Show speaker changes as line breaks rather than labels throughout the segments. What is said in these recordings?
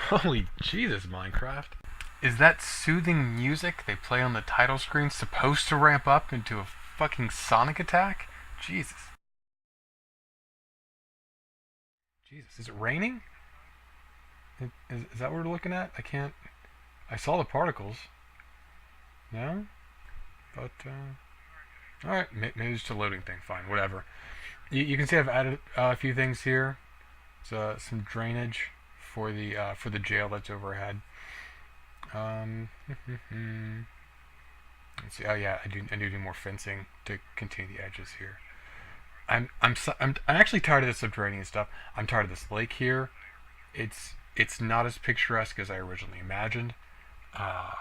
Holy Jesus, Minecraft. Is that soothing music they play on the title screen supposed to ramp up into a fucking Sonic attack? Jesus. Jesus, is it raining? Is that what we're looking at? I can't. I saw the particles. No? But, alright, maybe it's just a loading thing. Fine, whatever. You can see I've added a few things here. Some drainage for the jail that's overhead. Let's see. Oh yeah, I do more fencing to continue the edges here. I'm actually tired of the subterranean stuff. I'm tired of this lake here. It's not as picturesque as I originally imagined. Uh,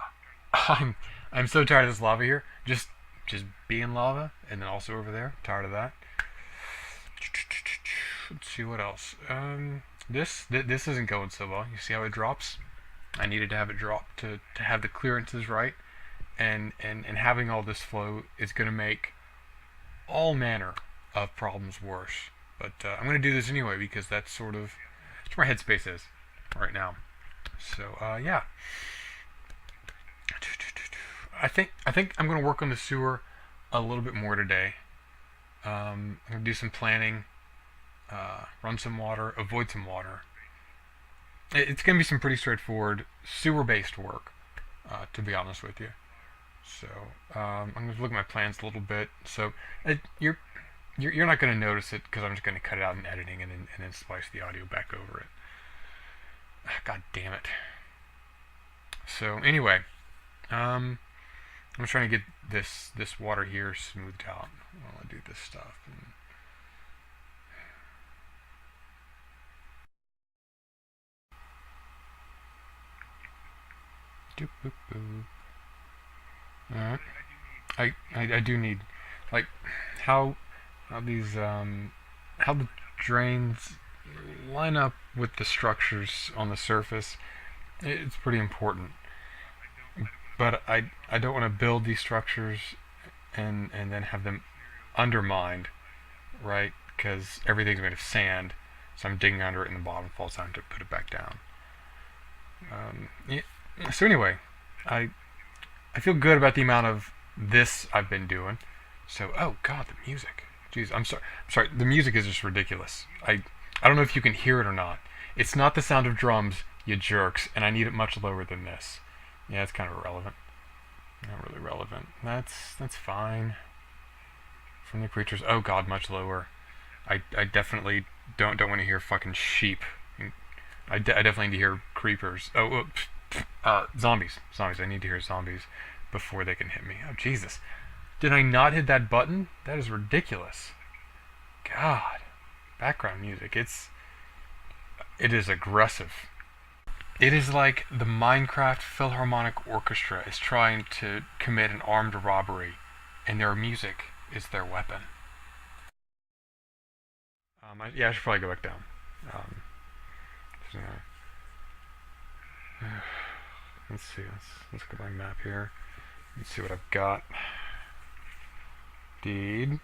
I'm I'm so tired of this lava here. Just being lava, and then also over there. Tired of that. Let's see what else. This isn't going so well. You see how it drops? I needed to have it drop to have the clearances right, and having all this flow is going to make all manner of problems worse. But I'm going to do this anyway because that's where my headspace is right now. So yeah, I think I'm going to work on the sewer a little bit more today. I'm going to do some planning, run some water, avoid some water. It's going to be some pretty straightforward sewer-based work, to be honest with you. So I'm going to look at my plans a little bit. So you're not going to notice it because I'm just going to cut it out in editing and then splice the audio back over it. God damn it. So anyway, I'm trying to get this water here smoothed out while I do this stuff. Alright. I do need, like, how these how the drains line up with the structures on the surface. It's pretty important. But I don't want to build these structures and then have them undermined, right? Because everything's made of sand, so I'm digging under it, and the bottom falls down to put it back down. Yeah. So anyway, I I feel good about the amount of this I've been doing. So oh god, the music. Jeez, I'm sorry. I'm sorry. The music is just ridiculous. I don't know if you can hear it or not. It's not the sound of drums, you jerks, and I need it much lower than this. Yeah, it's kind of irrelevant. Not really relevant. That's fine. From the creatures. Oh god, much lower. I definitely don't want to hear fucking sheep. I definitely need to hear creepers. Zombies. Zombies. I need to hear zombies before they can hit me. Oh Jesus. Did I not hit that button? That is ridiculous. God. Background music. It is aggressive. It is like the Minecraft Philharmonic Orchestra is trying to commit an armed robbery, and their music is their weapon. Yeah, I should probably go back down. Um, so, let's see. Let's look at my map here. Let's see what I've got. Deed.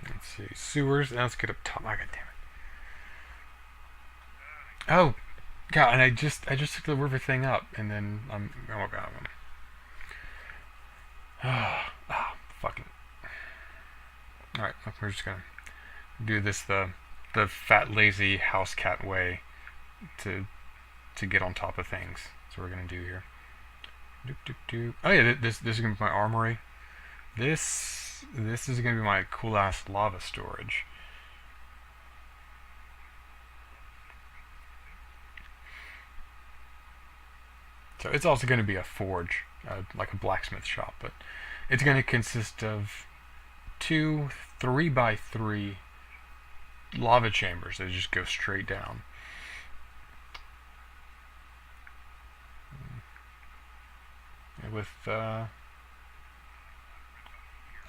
Let's see. Sewers. Now let's get up top. Oh, god damn it. Oh, god, and I just took the river thing up, and then oh god. Fucking. Alright, we're just gonna do this the fat lazy house cat way to get on top of things. That's what we're gonna do here. Oh yeah, this is gonna be my armory. This is gonna be my cool ass lava storage. So it's also going to be a forge, like a blacksmith shop, but it's going to consist of two 3x3 lava chambers that just go straight down. With a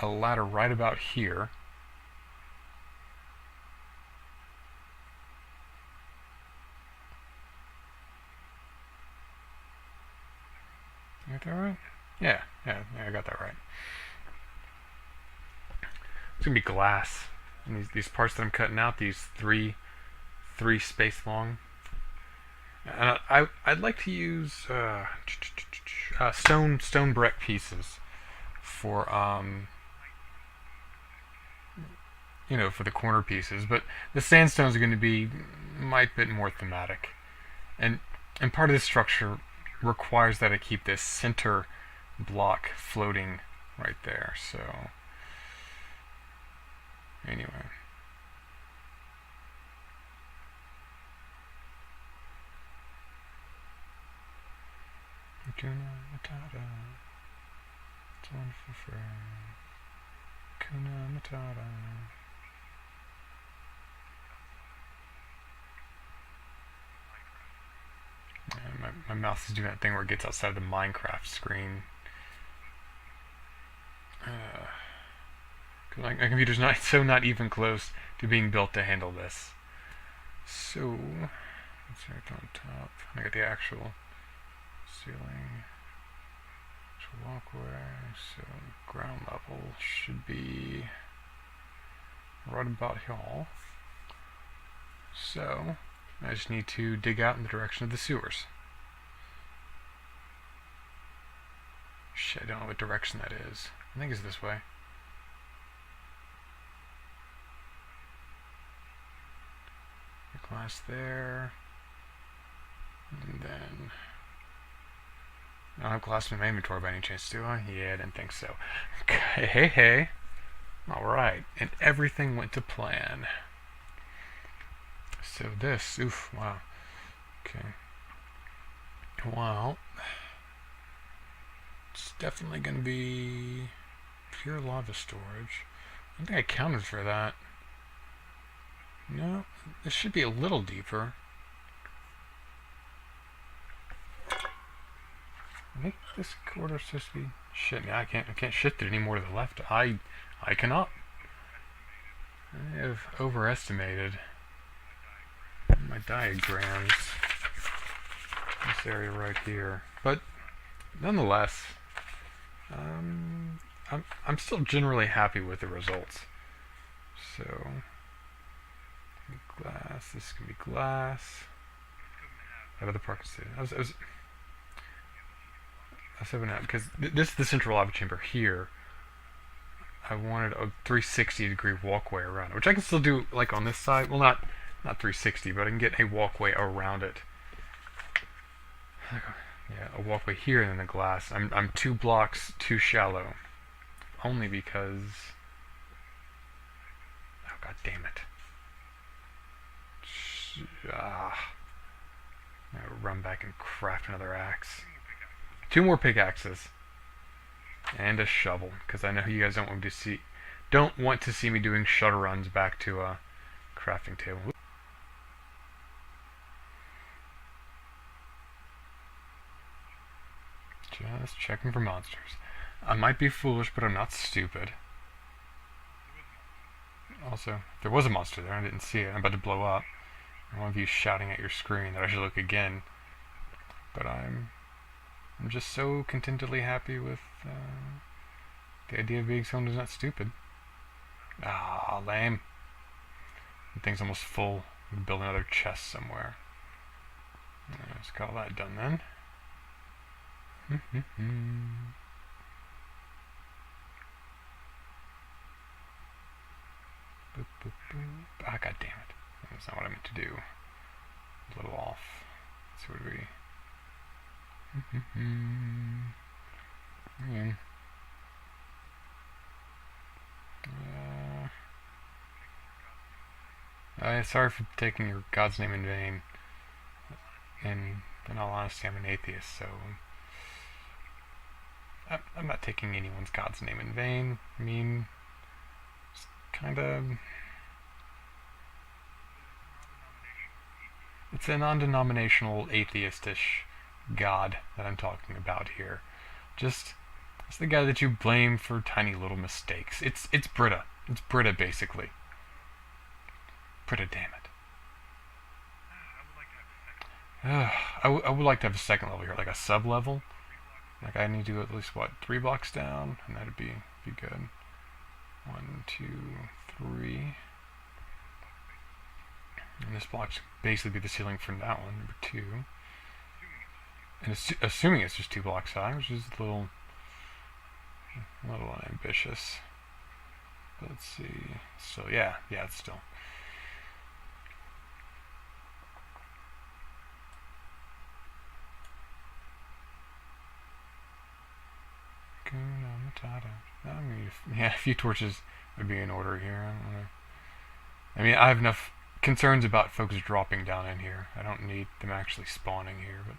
ladder right about here. You got that right? Yeah, I got that right. It's gonna be glass. And these parts that I'm cutting out, these three space long. And I'd like to use stone brick pieces for for the corner pieces, but the sandstones are going to be might bit more thematic, and part of this structure requires that I keep this center block floating right there. So anyway. Kuna Matata. It's a wonderful phrase. Kuna Matata. My mouse is doing that thing where it gets outside of the Minecraft screen. My computer's not even close to being built to handle this. So let's start on top. I got the actual ceiling. Walkway. So ground level should be right about here. So I just need to dig out in the direction of the sewers. Shit, I don't know what direction that is. I think it's this way. The glass there. And then I don't have glass in my inventory by any chance, do I? Yeah, I didn't think so. Okay, hey. Alright, and everything went to plan. So this, oof, wow. Okay. Well, it's definitely going to be pure lava storage. I think I counted for that. No, this should be a little deeper. I think this corridor's supposed to be... Shit, I can't shift it any more to the left. I cannot. I have overestimated my diagrams. This area right here. But nonetheless, I'm still generally happy with the results. So glass, this can be glass. I have other parts. I was hoping that because this is the central lava chamber here. I wanted a 360-degree walkway around it, which I can still do like on this side. Well, not 360, but I can get a walkway around it. Yeah, a walkway here and then the glass. I'm 2 blocks too shallow, only because. Oh, god damn it! I'm gonna run back and craft another axe. 2 more pickaxes and a shovel, because I know you guys don't want to see me doing shuttle runs back to a crafting table. Just checking for monsters. I might be foolish, but I'm not stupid. Also, if there was a monster there, I didn't see it. I'm about to blow up. One of you shouting at your screen that I should look again. But I'm just so contentedly happy with the idea of being someone who's not stupid. Ah, lame. The thing's almost full. We can build another chest somewhere. Let's got all that done then. Boop, boop, boop. Ah, god damn it. That's not what I meant to do. A little off. Let's see what we... sorry for taking your God's name in vain. And in all honesty, I'm an atheist, so I'm not taking anyone's God's name in vain. I mean, it's kind of... It's a non-denominational, atheistish God that I'm talking about here. Just, it's the guy that you blame for tiny little mistakes. It's Britta. It's Britta, basically. Britta, damn it. I would like to have a second level here, like a sub-level. Like I need to go at least, what, 3 blocks down? And that'd be good. 1, 2, 3. this block's basically be the ceiling for that one, number 2. And assuming it's just 2 blocks high, which is a little unambitious. But let's see. So yeah, it's still. Yeah, a few torches would be in order here. I mean, I have enough concerns about folks dropping down in here. I don't need them actually spawning here, but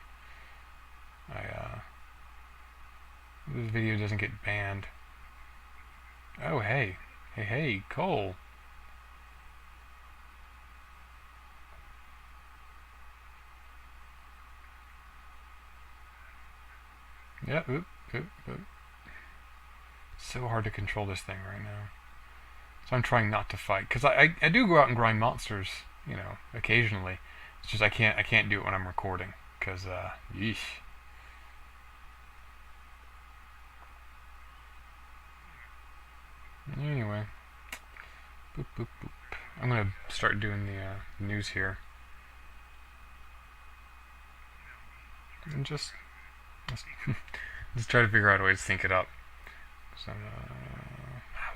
this video doesn't get banned. Oh, hey, Cole. Yeah, oop. So hard to control this thing right now. So I'm trying not to fight, because I do go out and grind monsters, occasionally. It's just I can't do it when I'm recording, because yeesh. Anyway, boop. I'm gonna start doing the news here, and just try to figure out a way to sync it up. So,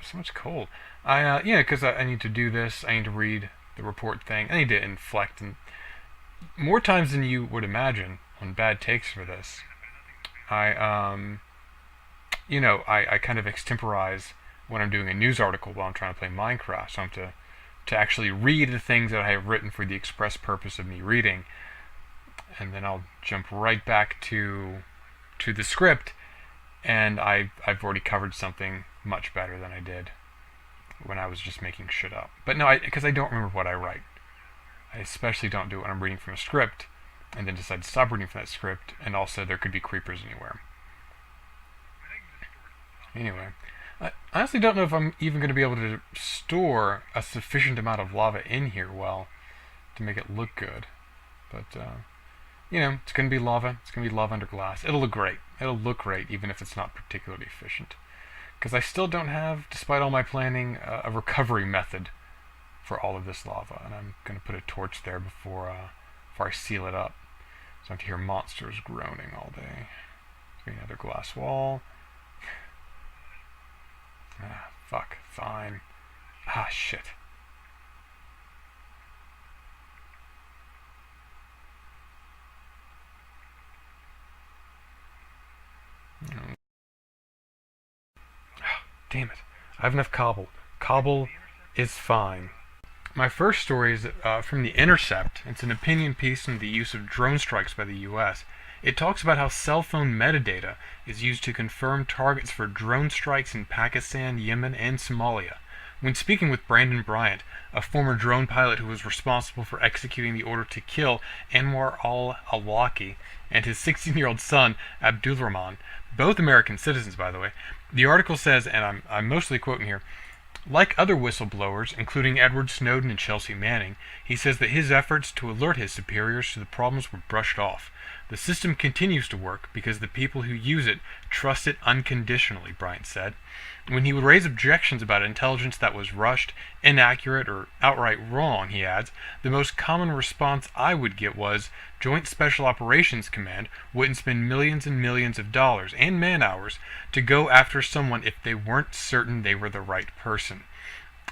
so much cold. Because I need to do this. I need to read the report thing. I need to inflect, and more times than you would imagine on bad takes for this. I kind of extemporize when I'm doing a news article while I'm trying to play Minecraft. So I'm to actually read the things that I have written for the express purpose of me reading, and then I'll jump right back to the script, and I've already covered something much better than I did when I was just making shit up. But no, because I don't remember what I write. I especially don't do it when I'm reading from a script, and then decide to stop reading from that script, and also there could be creepers anywhere. Anyway, I honestly don't know if I'm even going to be able to store a sufficient amount of lava in here to make it look good. But, it's going to be lava. It's going to be lava under glass. It'll look great. It'll look great, even if it's not particularly efficient. Because I still don't have, despite all my planning, a recovery method for all of this lava. And I'm going to put a torch there before I seal it up. So I have to hear monsters groaning all day. There's another glass wall. Fuck. Fine. Shit. Damn it. I have enough cobble. Cobble is fine. My first story is from The Intercept. It's an opinion piece on the use of drone strikes by the U.S. It talks about how cell phone metadata is used to confirm targets for drone strikes in Pakistan, Yemen, and Somalia. When speaking with Brandon Bryant, a former drone pilot who was responsible for executing the order to kill Anwar al-Awlaki and his 16-year-old son, Abdulrahman, both American citizens, by the way, the article says, and I'm mostly quoting here, like other whistleblowers, including Edward Snowden and Chelsea Manning, he says that his efforts to alert his superiors to the problems were brushed off. The system continues to work because the people who use it trust it unconditionally, Bryant said. When he would raise objections about intelligence that was rushed, inaccurate, or outright wrong, he adds, the most common response I would get was, Joint Special Operations Command wouldn't spend millions and millions of dollars and man-hours to go after someone if they weren't certain they were the right person.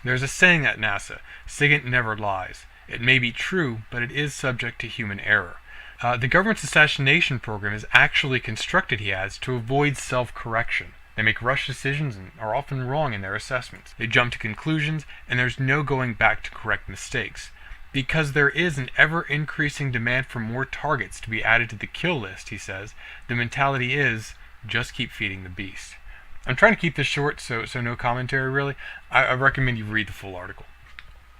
There's a saying at NASA, SIGINT never lies. It may be true, but it is subject to human error. The government's assassination program is actually constructed, he adds, to avoid self-correction. They make rush decisions and are often wrong in their assessments. They jump to conclusions, and there's no going back to correct mistakes. Because there is an ever-increasing demand for more targets to be added to the kill list, he says, the mentality is, just keep feeding the beast. I'm trying to keep this short, so no commentary really. I recommend you read the full article.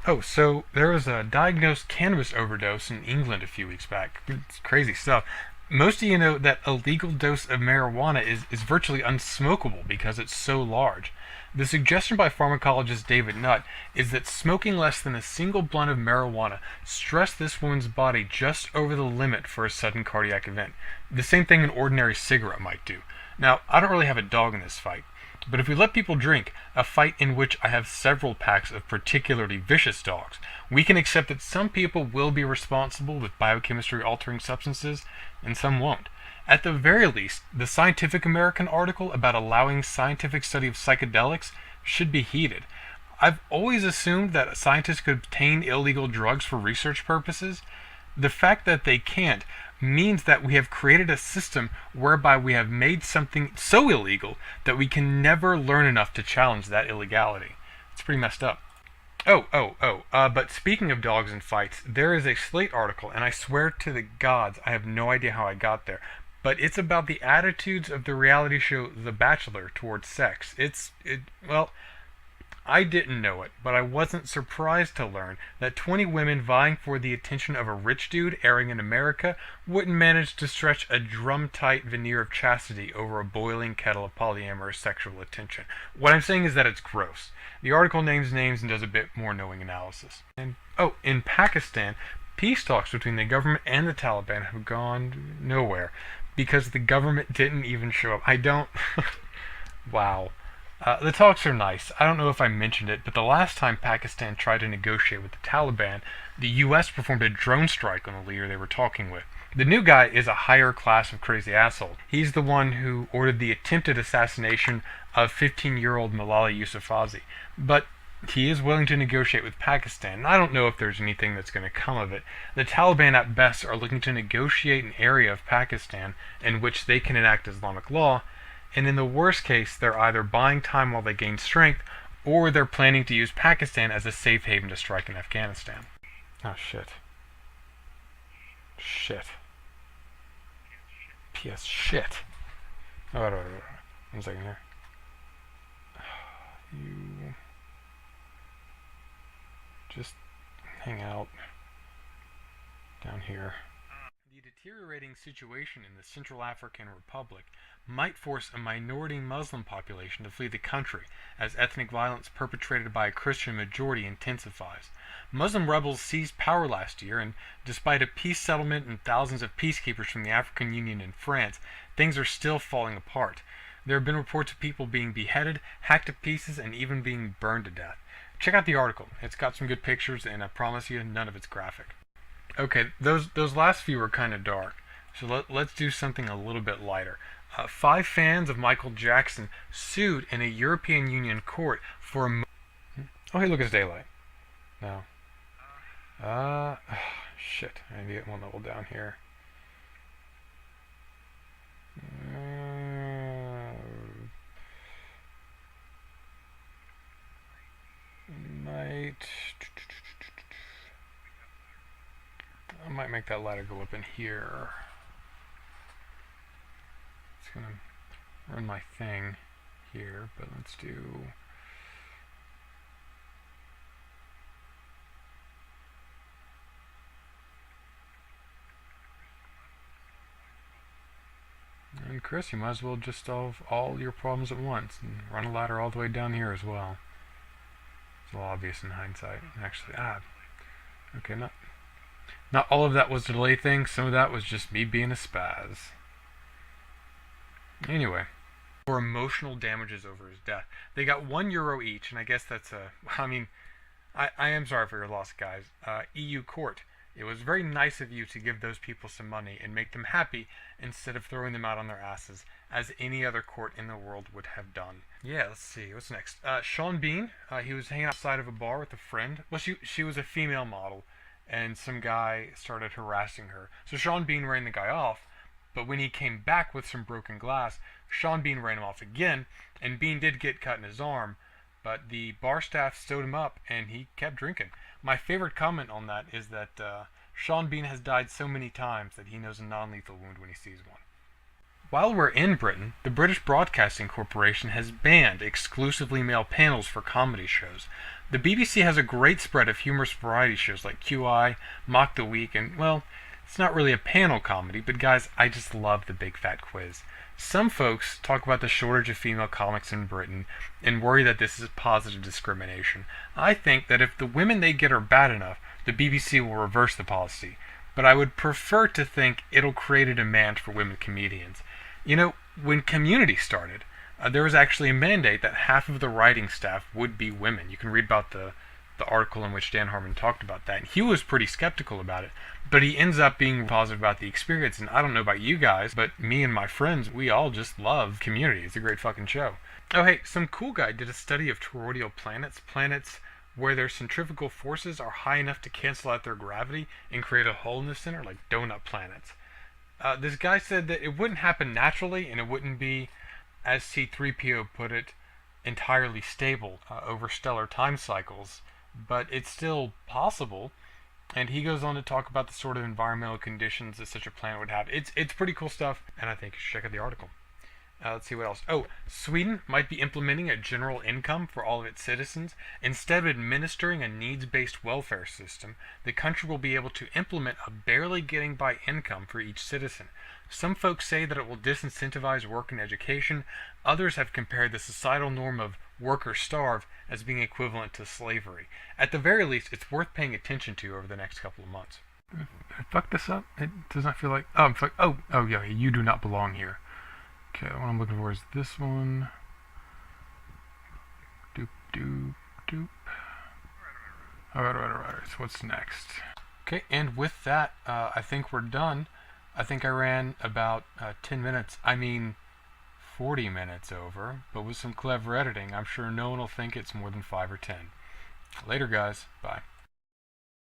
Oh, so there was a diagnosed cannabis overdose in England a few weeks back. It's crazy stuff. Most of you know that a legal dose of marijuana is virtually unsmokable because it's so large. The suggestion by pharmacologist David Nutt is that smoking less than a single blunt of marijuana stressed this woman's body just over the limit for a sudden cardiac event. The same thing an ordinary cigarette might do. Now, I don't really have a dog in this fight, But if we let people drink a fight in which I have several packs of particularly vicious dogs, we can accept that some people will be responsible with biochemistry altering substances and some won't. At the very least, the Scientific American article about allowing scientific study of psychedelics should be heeded. I've always assumed that scientists could obtain illegal drugs for research purposes. The fact that they can't means that we have created a system whereby we have made something so illegal that we can never learn enough to challenge that illegality. It's pretty messed up. But speaking of dogs and fights, there is a Slate article, and I swear to the gods, I have no idea how I got there, but it's about the attitudes of the reality show The Bachelor towards sex. Well, I didn't know it, but I wasn't surprised to learn that 20 women vying for the attention of a rich dude airing in America wouldn't manage to stretch a drum-tight veneer of chastity over a boiling kettle of polyamorous sexual attention. What I'm saying is that it's gross. The article names names and does a bit more knowing analysis. In Pakistan, peace talks between the government and the Taliban have gone nowhere because the government didn't even show up. Wow. The talks are nice. I don't know if I mentioned it, but the last time Pakistan tried to negotiate with the Taliban, the US performed a drone strike on the leader they were talking with. The new guy is a higher class of crazy asshole. He's the one who ordered the attempted assassination of 15-year-old Malala Yousafzai. But he is willing to negotiate with Pakistan. I don't know if there's anything that's going to come of it. The Taliban at best are looking to negotiate an area of Pakistan in which they can enact Islamic law, and in the worst case, they're either buying time while they gain strength, or they're planning to use Pakistan as a safe haven to strike in Afghanistan. Oh, shit. Shit. P.S. Shit. Oh, wait. 1 second here. You... just hang out down here. The deteriorating situation in the Central African Republic might force a minority Muslim population to flee the country as ethnic violence perpetrated by a Christian majority intensifies. Muslim rebels seized power last year, and despite a peace settlement and thousands of peacekeepers from the African Union and France, things are still falling apart. There have been reports of people being beheaded, hacked to pieces, and even being burned to death. Check out the article. It's got some good pictures, and I promise you, none of it's graphic. Okay, those last few were kind of dark, so let's do something a little bit lighter. 5 fans of Michael Jackson sued in a European Union court for oh, hey, look, it's daylight. No. Shit, I need to get one level down here. I might make that ladder go up in here. It's gonna run my thing here, but let's do... And Chris, you might as well just solve all your problems at once and run a ladder all the way down here as well. It's all obvious in hindsight. Actually, okay, not all of that was a delay thing. Some of that was just me being a spaz. Anyway, for emotional damages over his death, they got €1 each, and I guess that's I am sorry for your loss, guys. EU court. It was very nice of you to give those people some money and make them happy instead of throwing them out on their asses, as any other court in the world would have done. Yeah, let's see. What's next? Sean Bean. He was hanging outside of a bar with a friend. Well, she was a female model, and some guy started harassing her. So Sean Bean ran the guy off, but when he came back with some broken glass, Sean Bean ran him off again, and Bean did get cut in his arm, but the bar staff stowed him up, and he kept drinking. My favorite comment on that is that Sean Bean has died so many times that he knows a non-lethal wound when he sees one. While we're in Britain, the British Broadcasting Corporation has banned exclusively male panels for comedy shows. The BBC has a great spread of humorous variety shows like QI, Mock the Week, and, well, it's not really a panel comedy, but guys, I just love the Big Fat Quiz. Some folks talk about the shortage of female comics in Britain and worry that this is positive discrimination. I think that if the women they get are bad enough, the BBC will reverse the policy. But I would prefer to think it'll create a demand for women comedians. You know, when Community started, there was actually a mandate that half of the writing staff would be women. You can read about the article in which Dan Harmon talked about that. And he was pretty skeptical about it, but he ends up being positive about the experience. And I don't know about you guys, but me and my friends, we all just love Community. It's a great fucking show. Oh hey, some cool guy did a study of toroidal planets, planets where their centrifugal forces are high enough to cancel out their gravity and create a hole in the center, like donut planets. This guy said that it wouldn't happen naturally, and it wouldn't be, as C3PO put it, entirely stable over stellar time cycles, but it's still possible. And he goes on to talk about the sort of environmental conditions that such a planet would have. It's pretty cool stuff, and I think you should check out the article. Let's see what else. Oh, Sweden might be implementing a general income for all of its citizens. Instead of administering a needs-based welfare system, the country will be able to implement a barely getting by income for each citizen. Some folks say that it will disincentivize work and education. Others have compared the societal norm of work or starve as being equivalent to slavery. At the very least, it's worth paying attention to over the next couple of months. Did I fuck this up? It does not feel like... Oh, yeah, you do not belong here. Okay, what I'm looking for is this one. Doop, doop, doop. Alright. So what's next? Okay, and with that, I think we're done. I think I ran about 10 minutes. 40 minutes over, but with some clever editing, I'm sure no one will think it's more than 5 or 10. Later, guys. Bye.